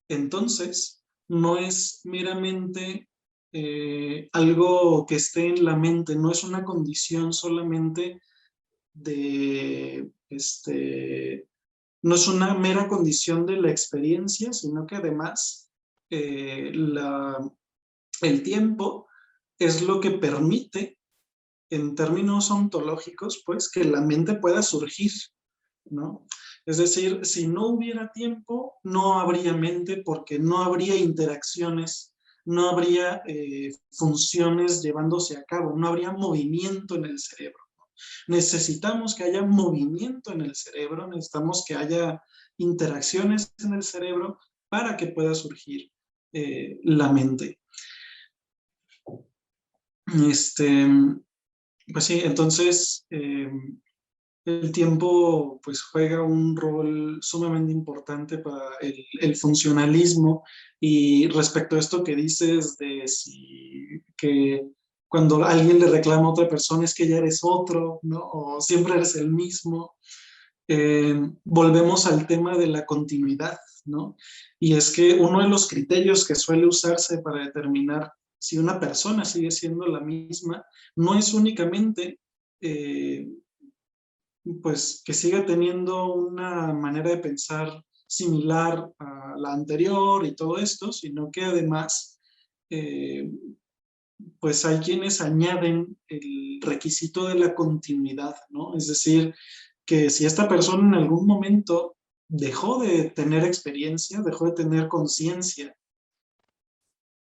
entonces, no es meramente algo que esté en la mente, no es una condición solamente de, no es una mera condición de la experiencia, sino que además el tiempo es lo que permite, en términos ontológicos, pues, que la mente pueda surgir, ¿no? Es decir, si no hubiera tiempo, no habría mente porque no habría interacciones, no habría funciones llevándose a cabo, no habría movimiento en el cerebro. Necesitamos que haya movimiento en el cerebro, necesitamos que haya interacciones en el cerebro para que pueda surgir la mente. Pues sí, entonces el tiempo pues juega un rol sumamente importante para el funcionalismo. Y respecto a esto que dices de que cuando alguien le reclama a otra persona es que ya eres otro, ¿no? O siempre eres el mismo, volvemos al tema de la continuidad, ¿no? Y es que uno de los criterios que suele usarse para determinar si una persona sigue siendo la misma, no es únicamente pues que siga teniendo una manera de pensar similar a la anterior y todo esto, sino que además pues hay quienes añaden el requisito de la continuidad, ¿no? Es decir, que si esta persona en algún momento dejó de tener experiencia, dejó de tener conciencia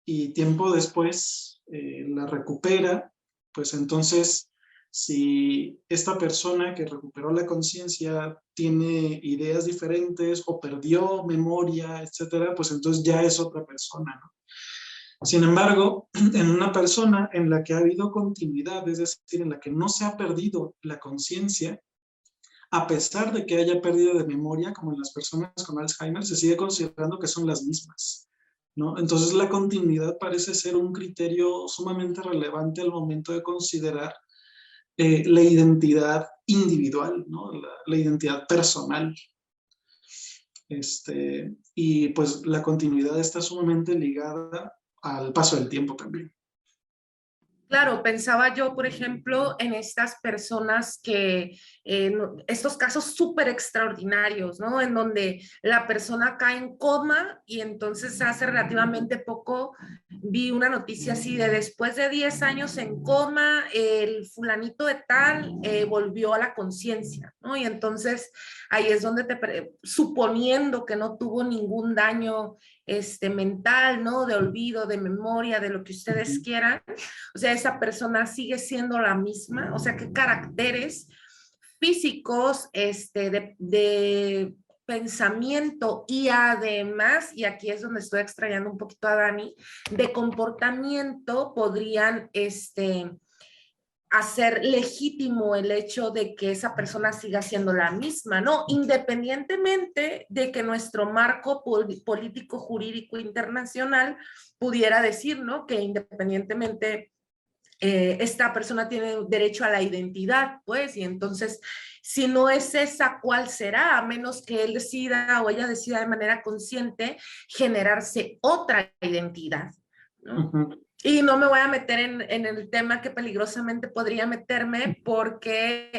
y tiempo después la recupera, pues entonces si esta persona que recuperó la conciencia tiene ideas diferentes o perdió memoria, etcétera, pues entonces ya es otra persona, ¿no? Sin embargo, en una persona en la que ha habido continuidad, es decir, en la que no se ha perdido la conciencia, a pesar de que haya pérdida de memoria, como en las personas con Alzheimer, se sigue considerando que son las mismas, ¿no? Entonces la continuidad parece ser un criterio sumamente relevante al momento de considerar la identidad individual, ¿no? La identidad personal. Y pues la continuidad está sumamente ligada al paso del tiempo también.
Claro, pensaba yo, por ejemplo, en estas personas que, estos casos súper extraordinarios, ¿no? En donde la persona cae en coma y entonces hace relativamente poco vi una noticia así de después de 10 años en coma, el fulanito de tal volvió a la conciencia, ¿no? Y entonces ahí es donde suponiendo que no tuvo ningún daño mental, ¿no? De olvido, de memoria, de lo que ustedes quieran. O sea, esa persona sigue siendo la misma, o sea, qué caracteres físicos, de pensamiento y además, y aquí es donde estoy extrañando un poquito a Dani, de comportamiento podrían, hacer legítimo el hecho de que esa persona siga siendo la misma, ¿no? Independientemente de que nuestro marco político jurídico internacional pudiera decir, ¿no? Que independientemente esta persona tiene derecho a la identidad, pues, y entonces, si no es esa, ¿cuál será? A menos que él decida o ella decida de manera consciente generarse otra identidad, ¿no? Y no me voy a meter en el tema que peligrosamente podría meterme porque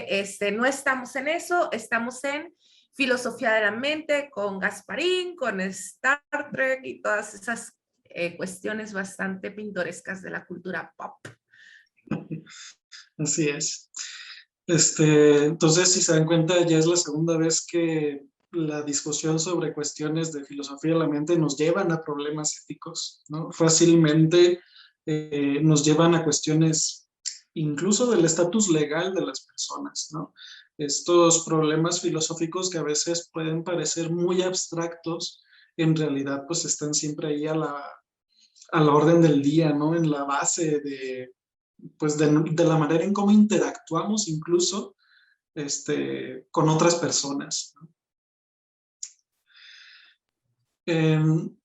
no estamos en eso, estamos en filosofía de la mente con Gasparín, con Star Trek y todas esas cuestiones bastante pintorescas de la cultura pop.
Así es. Entonces, si se dan cuenta, ya es la segunda vez que la discusión sobre cuestiones de filosofía de la mente nos llevan a problemas éticos, ¿no? Fácilmente nos llevan a cuestiones incluso del estatus legal de las personas, ¿no? Estos problemas filosóficos que a veces pueden parecer muy abstractos, en realidad pues están siempre ahí a la orden del día, ¿no? En la base pues de la manera en cómo interactuamos incluso con otras personas, ¿no?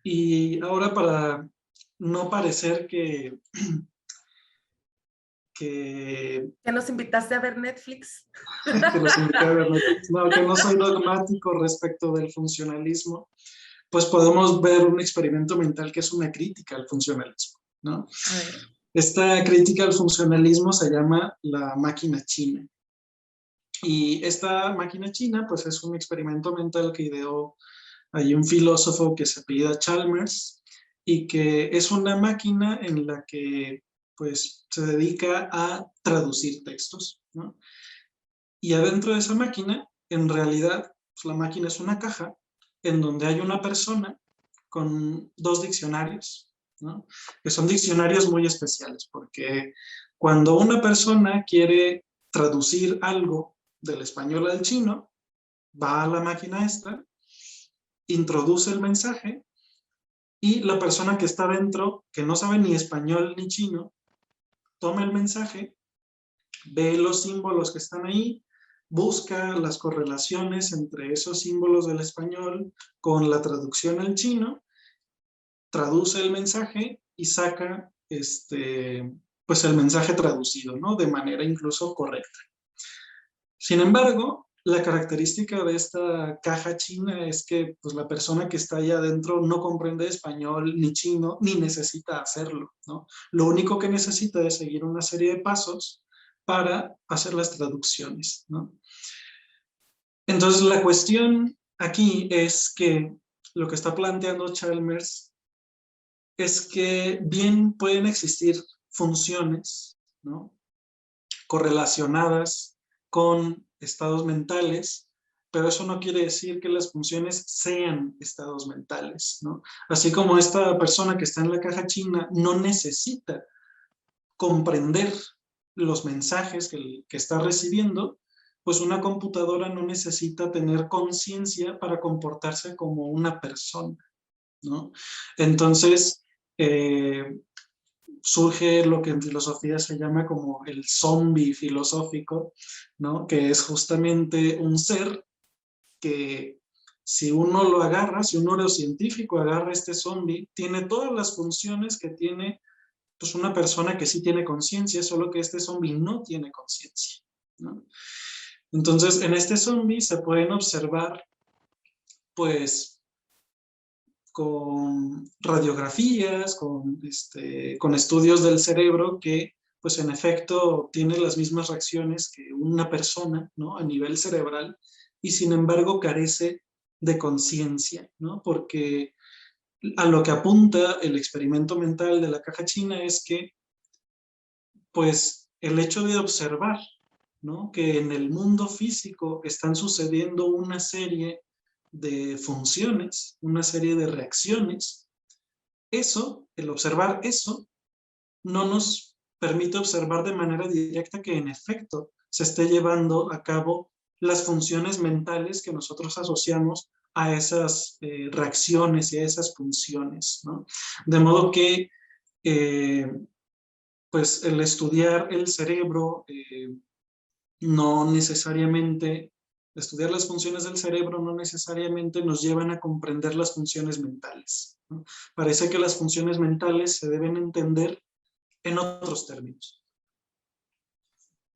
Y ahora para no parecer que
nos invitaste a ver Netflix.
que los invité a ver Netflix, no, que no soy dogmático respecto del funcionalismo, pues podemos ver un experimento mental que es una crítica al funcionalismo, ¿no? Esta crítica al funcionalismo se llama la máquina china. Y esta máquina china, pues es un experimento mental que ideó hay un filósofo que se apellida Chalmers y que es una máquina en la que pues se dedica a traducir textos, ¿no? Y adentro de esa máquina, en realidad, pues, la máquina es una caja en donde hay una persona con 2 diccionarios, ¿no? Que son diccionarios muy especiales, porque cuando una persona quiere traducir algo del español al chino, va a la máquina esta, introduce el mensaje y la persona que está dentro, que no sabe ni español ni chino, toma el mensaje, ve los símbolos que están ahí, busca las correlaciones entre esos símbolos del español con la traducción al chino, traduce el mensaje y saca pues el mensaje traducido, ¿no? De manera incluso correcta. Sin embargo, la característica de esta caja china es que pues, la persona que está ahí adentro no comprende español ni chino, ni necesita hacerlo, ¿no? Lo único que necesita es seguir una serie de pasos para hacer las traducciones, ¿no? Entonces, la cuestión aquí es que lo que está planteando Chalmers es que bien pueden existir funciones, ¿no? Correlacionadas con estados mentales, pero eso no quiere decir que las funciones sean estados mentales, ¿no? Así como esta persona que está en la caja china no necesita comprender los mensajes que está recibiendo, pues una computadora no necesita tener conciencia para comportarse como una persona, ¿no? Entonces, surge lo que en filosofía se llama como el zombie filosófico, ¿no? Que es justamente un ser que si uno lo agarra, si un neurocientífico agarra este zombie, tiene todas las funciones que tiene pues, una persona que sí tiene conciencia, solo que este zombie no tiene conciencia, ¿no? Entonces, en este zombie se pueden observar, pues, con radiografías, con estudios del cerebro que, pues, en efecto, tiene las mismas reacciones que una persona, ¿no? A nivel cerebral, y sin embargo carece de conciencia, ¿no? Porque a lo que apunta el experimento mental de la caja china es que, pues, el hecho de observar, ¿no? Que en el mundo físico están sucediendo una serie de funciones, una serie de reacciones, eso, el observar eso, no nos permite observar de manera directa que en efecto se esté llevando a cabo las funciones mentales que nosotros asociamos a esas reacciones y a esas funciones, ¿no? De modo que, pues, el estudiar el cerebro no necesariamente, estudiar las funciones del cerebro no necesariamente nos llevan a comprender las funciones mentales, ¿no? Parece que las funciones mentales se deben entender en otros términos.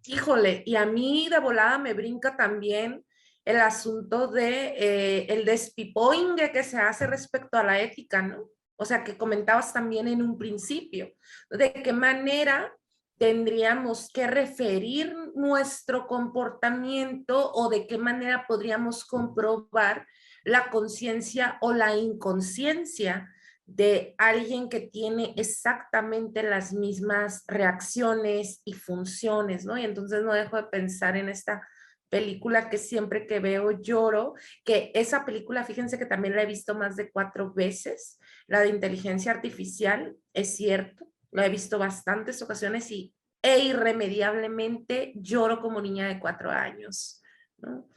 Híjole, y a mí de volada me brinca también el asunto de el despipoingue que se hace respecto a la ética, ¿no? O sea, que comentabas también en un principio, de qué manera tendríamos que referir nuestro comportamiento o de qué manera podríamos comprobar la conciencia o la inconsciencia de alguien que tiene exactamente las mismas reacciones y funciones, ¿no? Y entonces no dejo de pensar en esta película que siempre que veo lloro, que esa película, fíjense que también la he visto más de 4 veces, la de inteligencia artificial, es cierto, la he visto bastantes ocasiones e irremediablemente lloro como niña de 4 años, ¿no?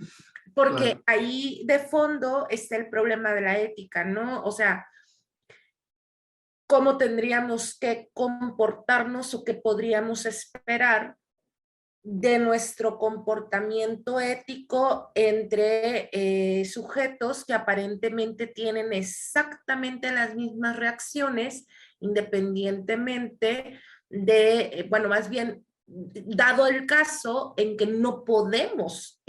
Porque
Claro.
ahí de fondo está el problema de la ética, ¿no? O sea, cómo tendríamos que comportarnos o qué podríamos esperar de nuestro comportamiento ético entre sujetos que aparentemente tienen exactamente las mismas reacciones, independientemente de, bueno, más bien, dado el caso en que no podemos,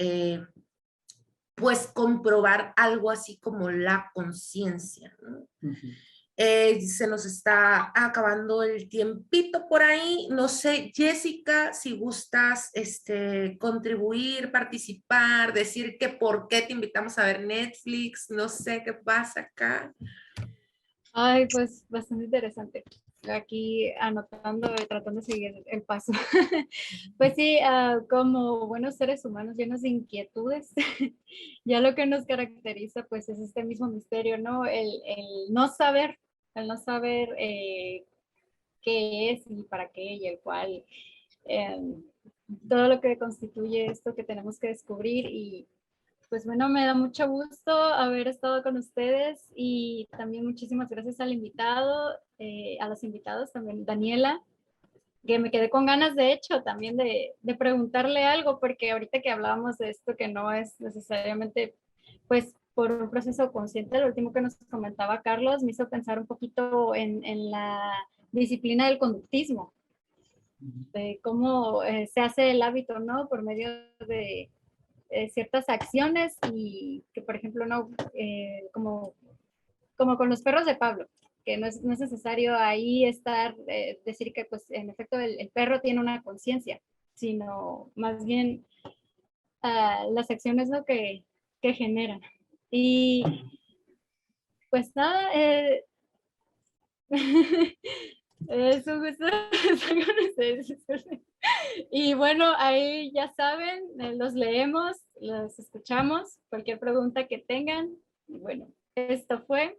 pues, comprobar algo así como la conciencia, ¿no? Se nos está acabando el tiempito por ahí. No sé, Jessica, si gustas contribuir, participar, decir que por qué te invitamos a ver Netflix, no sé qué pasa acá.
Ay, pues bastante interesante. Aquí anotando, tratando de seguir el paso. Pues sí, como buenos seres humanos llenos de inquietudes, ya lo que nos caracteriza pues es este mismo misterio, ¿no? El no saber, qué es y para qué y el cual, todo lo que constituye esto que tenemos que descubrir. Y pues bueno, me da mucho gusto haber estado con ustedes y también muchísimas gracias al invitado, a los invitados también, Daniela, que me quedé con ganas de hecho también de preguntarle algo, porque ahorita que hablábamos de esto que no es necesariamente pues por un proceso consciente, lo último que nos comentaba Carlos me hizo pensar un poquito en la disciplina del conductismo, de cómo se hace el hábito, ¿no? Por medio de ciertas acciones y que, por ejemplo, no, como con los perros de Pablo, que no es necesario ahí estar, decir que pues en efecto el perro tiene una conciencia, sino más bien las acciones, ¿no? que generan. Y pues nada, es un gusto estar con ustedes. Y bueno, ahí ya saben, los leemos, los escuchamos, cualquier pregunta que tengan. Y bueno, esto fue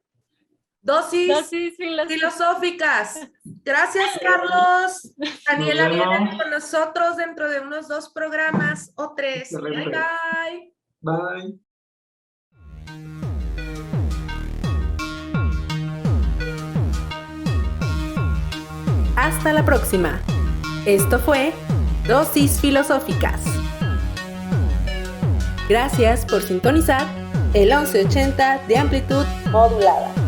Dosis
filosóficas.
filosóficas. Gracias, Carlos. Daniela
Nos vemos.
viene con nosotros dentro de unos 2 programas o 3.
Excelente.
Bye, bye.
Bye.
Hasta la próxima. Esto fue Dosis Filosóficas. Gracias por sintonizar el 1180 de amplitud modulada.